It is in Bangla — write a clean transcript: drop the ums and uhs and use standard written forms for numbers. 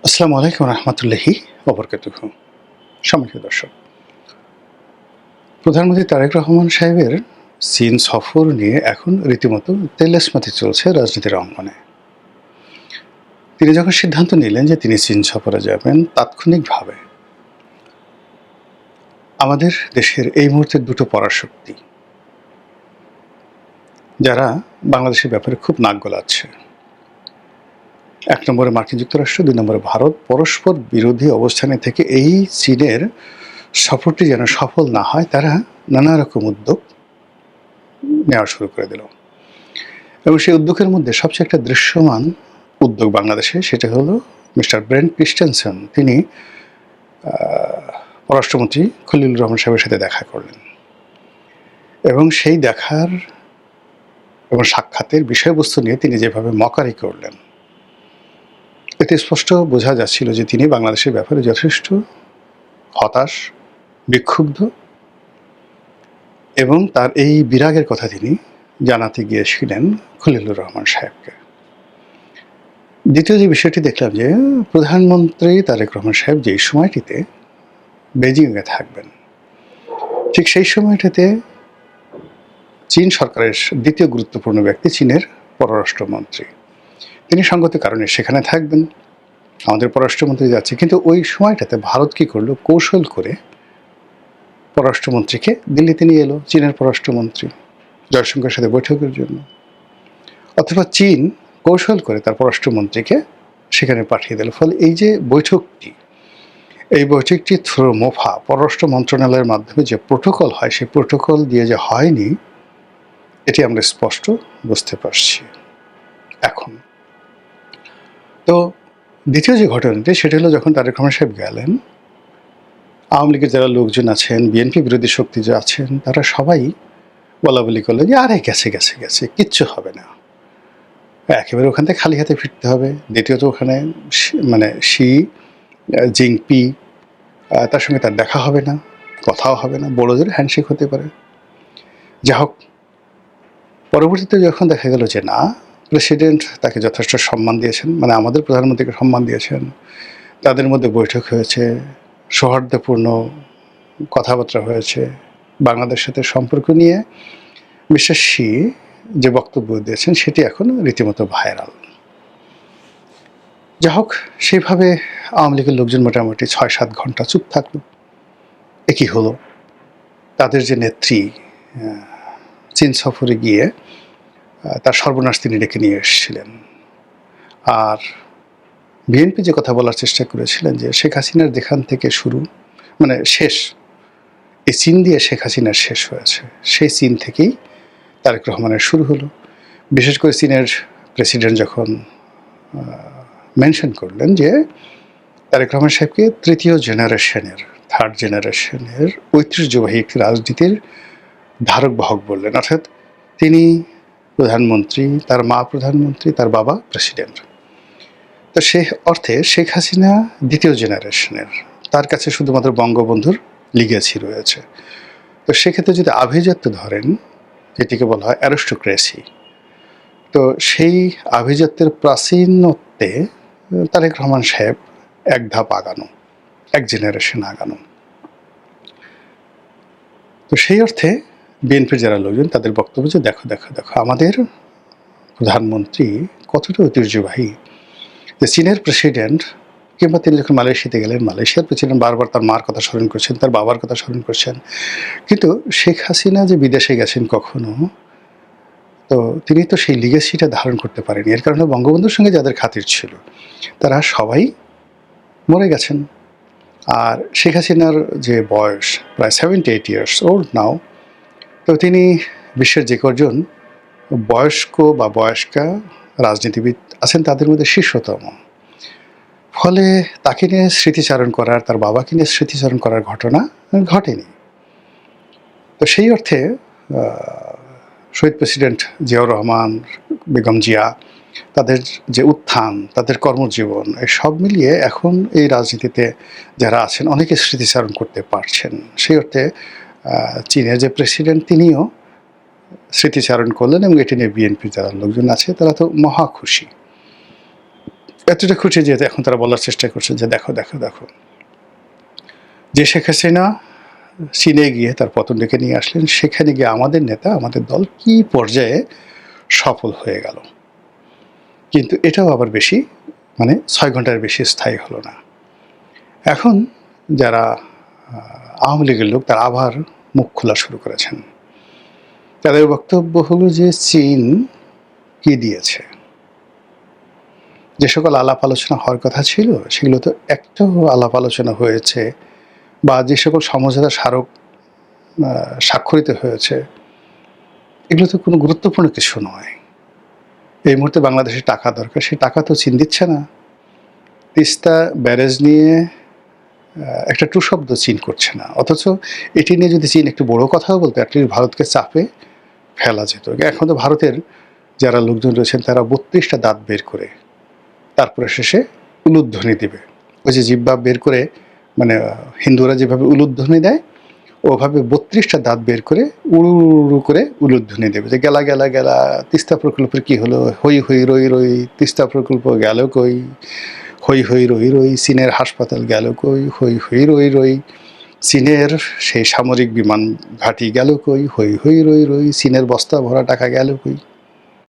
আসসালামু আলাইকুম রহমতুল্লাহি ওবরকাতুহু। সম্মানিত দর্শক, প্রধানমন্ত্রী তারেক রহমান সাহেবের চীন সফর নিয়ে এখন রীতিমতো তেলেস্মাতি চলছে রাজনীতির অঙ্গনে। তিনি যখন সিদ্ধান্ত নিলেন যে তিনি চীন সফরে যাবেন, তাৎক্ষণিকভাবে আমাদের দেশের এই মুহূর্তে দুটো পরাশক্তি, যারা বাংলাদেশের ব্যাপারে খুব নাক গলাচ্ছে। এক নম্বরে মার্কিন যুক্তরাষ্ট্র, দুই নম্বরে ভারত, পরস্পর বিরোধী অবস্থানে থেকে এই চীনের সফরটি যেন সফল না হয়, তারা নানা রকম উদ্যোগ নেওয়া শুরু করে দিল। এবং সেই উদ্যোগের মধ্যে সবচেয়ে একটা দৃশ্যমান উদ্যোগ বাংলাদেশে, সেটা হলো মিস্টার ব্রেন্ট ক্রিস্টেনসেন। তিনি পররাষ্ট্রমন্ত্রী খলিলুর রহমান সাহেবের সাথে দেখা করলেন এবং সেই দেখার এবং সাক্ষাতের বিষয়বস্তু নিয়ে তিনি যেভাবে মকারি করলেন, এতে স্পষ্ট বোঝা যাচ্ছিল যে তিনি বাংলাদেশের ব্যাপারে যথেষ্ট হতাশ, বিক্ষুব্ধ, এবং তার এই বিরাগের কথা তিনি জানাতে গিয়েছিলেন খলিলুর রহমান সাহেবকে। দ্বিতীয় যে বিষয়টি দেখলাম, যে প্রধানমন্ত্রী তারেক রহমান সাহেব যেই সময়টিতে বেজিংয়ে থাকবেন, ঠিক সেই সময়টাতে চীন সরকারের দ্বিতীয় গুরুত্বপূর্ণ ব্যক্তি, চীনের পররাষ্ট্রমন্ত্রী, তিনি সঙ্গত কারণে সেখানে থাকবেন। আমাদের পররাষ্ট্রমন্ত্রী যাচ্ছে, কিন্তু ওই সময়টাতে ভারত কী করলো, কৌশল করে পররাষ্ট্রমন্ত্রীকে দিল্লিতে নিয়ে এলো, চীনের পররাষ্ট্রমন্ত্রী জয়শঙ্করের সাথে বৈঠকের জন্য। অথবা চীন কৌশল করে তার পররাষ্ট্রমন্ত্রীকে সেখানে পাঠিয়ে দিল। ফলে এই যে বৈঠকটি, এই বৈঠকটি থ্রু মোফা পররাষ্ট্র মন্ত্রণালয়ের মাধ্যমে যে প্রোটোকল হয়, সেই প্রোটোকল দিয়ে যে হয়নি, এটি আমরা স্পষ্ট বুঝতে পারছি এখন। তো দ্বিতীয় যে ঘটনাটি, সেটা হলো যখন তারেক রহমান সাহেব গেলেন, আওয়ামী লীগের যারা লোকজন আছেন, বিএনপি বিরোধী শক্তি যে আছেন, তারা সবাই বলা বলি করলেন যে আরে গেছে গেছে গেছে, কিচ্ছু হবে না, একেবারে ওখান থেকে খালি হাতে ফিরতে হবে। দ্বিতীয়ত ওখানে মানে জিংপি, তার সঙ্গে তার দেখা হবে না, কথাও হবে না, বড় জোরে হ্যান্ডশেক হতে পারে। যা হোক, পরবর্তীতে যখন দেখা গেল যে না, প্রেসিডেন্ট তাকে যথেষ্ট সম্মান দিয়েছেন, মানে আমাদের প্রধানমন্ত্রীকে সম্মান দিয়েছেন, তাদের মধ্যে বৈঠক হয়েছে, সৌহার্দ্যপূর্ণ কথাবার্তা হয়েছে, বাংলাদেশের সাথে সম্পর্ক নিয়ে মিস্টার শি যে বক্তব্য দিয়েছেন, সেটি এখন রীতিমতো ভাইরাল। যা হোক, সেইভাবে আওয়ামী লীগের লোকজন মোটামুটি ৬-৭ ঘন্টা চুপ থাকলো। এ কী হলো? তাদের যে নেত্রী চীন সফরে গিয়ে তার সর্বনাশ তিনি ডেকে নিয়ে এসেছিলেন। আর বিএনপি যে কথা বলার চেষ্টা করেছিলেন যে শেখ হাসিনার যেখান থেকে শুরু, মানে শেষ, এই চীন দিয়ে শেখ হাসিনার শেষ হয়েছে, সেই চীন থেকেই তারেক রহমানের শুরু হলো। বিশেষ করে চীনের প্রেসিডেন্ট যখন মেনশন করলেন যে তারেক রহমান সাহেবকে থার্ড জেনারেশনের ঐতিহ্যবাহী একটি রাজনীতির ধারক বাহক বললেন, অর্থাৎ তিনি প্রধানমন্ত্রী, তার মা প্রধানমন্ত্রী, তার বাবা প্রেসিডেন্ট। তো সে অর্থে শেখ হাসিনা দ্বিতীয় জেনারেশনের, তার কাছে শুধুমাত্র বঙ্গবন্ধুর লিগেসি রয়েছে। তো সেক্ষেত্রে যদি আভিজাত্য ধরেন, যেটিকে বলা হয় অ্যারিস্টোক্রেসি, তো সেই আভিজাত্যের প্রাচীনত্বে তারেক রহমান সাহেব এক ধাপ আগানো, এক জেনারেশন আগানো। তো সেই অর্থে বিএনপির যারা লোকজন, তাদের বক্তব্য যে দেখো দেখো দেখো আমাদের প্রধানমন্ত্রী কতটা ঐতিহ্যবাহী, যে চীনের প্রেসিডেন্ট কিংবা তিনি যখন মালয়েশিয়াতে গেলেন, মালয়েশিয়ার প্রেসিডেন্ট বারবার তার মার কথা স্মরণ করছেন, তার বাবার কথা স্মরণ করছেন। কিন্তু শেখ হাসিনা যে বিদেশে গেছেন কখনো, তো তিনি তো সেই লিগেসিটা ধারণ করতে পারেনি। এর কারণে বঙ্গবন্ধুর সঙ্গে যাদের খাতির ছিল, তারা সবাই মরে গেছেন। আর শেখ হাসিনার যে বয়স প্রায় 78 ইয়ার্স ওল্ড নাও, তো তিনি বিশ্বের যে কজন বয়স্ক বা বয়স্কা রাজনীতিবিদ আছেন, তাদের মধ্যে শীর্ষতম। ফলে তাকে নিয়ে স্মৃতিচারণ করার, তার বাবাকে নিয়ে স্মৃতিচারণ করার ঘটনা ঘটেনি। তো সেই অর্থে শহীদ প্রেসিডেন্ট জিয়াউর রহমান, বেগম জিয়া, তাদের যে উত্থান, তাদের কর্মজীবন, এই সব মিলিয়ে এখন এই রাজনীতিতে যারা আছেন অনেকে স্মৃতিচারণ করতে পারছেন। সেই অর্থে চীনের যে প্রেসিডেন্ট, তিনিও স্মৃতিচারণ করলেন, এবং এটি নিয়ে বিএনপির যারা লোকজন আছে তারা তো মহা খুশি। এতটা খুঁটে যেতে এখন তারা বলার চেষ্টা করছে যে দেখো দেখো দেখো, যে শেখ হাসিনা চীনে গিয়ে তার পতন ডেকে নিয়ে আসলেন, সেখানে গিয়ে আমাদের নেতা, আমাদের দল কি পর্যায়ে সফল হয়ে গেল। কিন্তু এটাও আবার বেশি, মানে 6 ঘন্টার বেশি স্থায়ী হলো না। এখন যারা আওয়ামী লীগের লোক, তারা আবার মুখ খোলা শুরু করেছেন। তাদের বক্তব্য হলো যে চীন কি দিয়েছে, যে সকল আলাপ আলোচনা হওয়ার কথা ছিল সেগুলো তো একটাও আলাপ আলোচনা হয়েছে, বা যে সকল সমঝোতা স্মারক স্বাক্ষরিত হয়েছে এগুলো তো কোনো গুরুত্বপূর্ণ কিছু নয়। এই মুহূর্তে বাংলাদেশের টাকা দরকার, সেই টাকা তো চীন দিচ্ছে না। তিস্তা ব্যারেজ নিয়ে একটা টু শব্দ চীন করছে না, অথচ এটি নিয়ে যদি চীন একটু বড় কথাও বলতো, অ্যাটলিস্ট ভারতকে চাপে ফেলা যেত। এখন তো ভারতের যারা লোকজন রয়েছেন তারা 32টা দাঁত বের করে তারপরে শেষে উলুধ্বনি দিবে। ওই যে জিহ্বা বের করে, মানে হিন্দুরা যেভাবে উলুধ্বনি দেয়, ওভাবে 32টা দাঁত বের করে উড়ু উড়ু করে উলুধ্বনি দেবে, যে গেলা গেলা গেলা, তিস্তা প্রকল্পের কি হলো, হই হই রই রই, তিস্তা প্রকল্প গেল কই, হই হই রই রই, চীনের হাসপাতাল গেল কই, হই হই রই রই, চীনের সেই সামরিক বিমান ঘাঁটি গেল কই, হই হই রই রই, চীনের বস্তা ভরা টাকা গেল কই।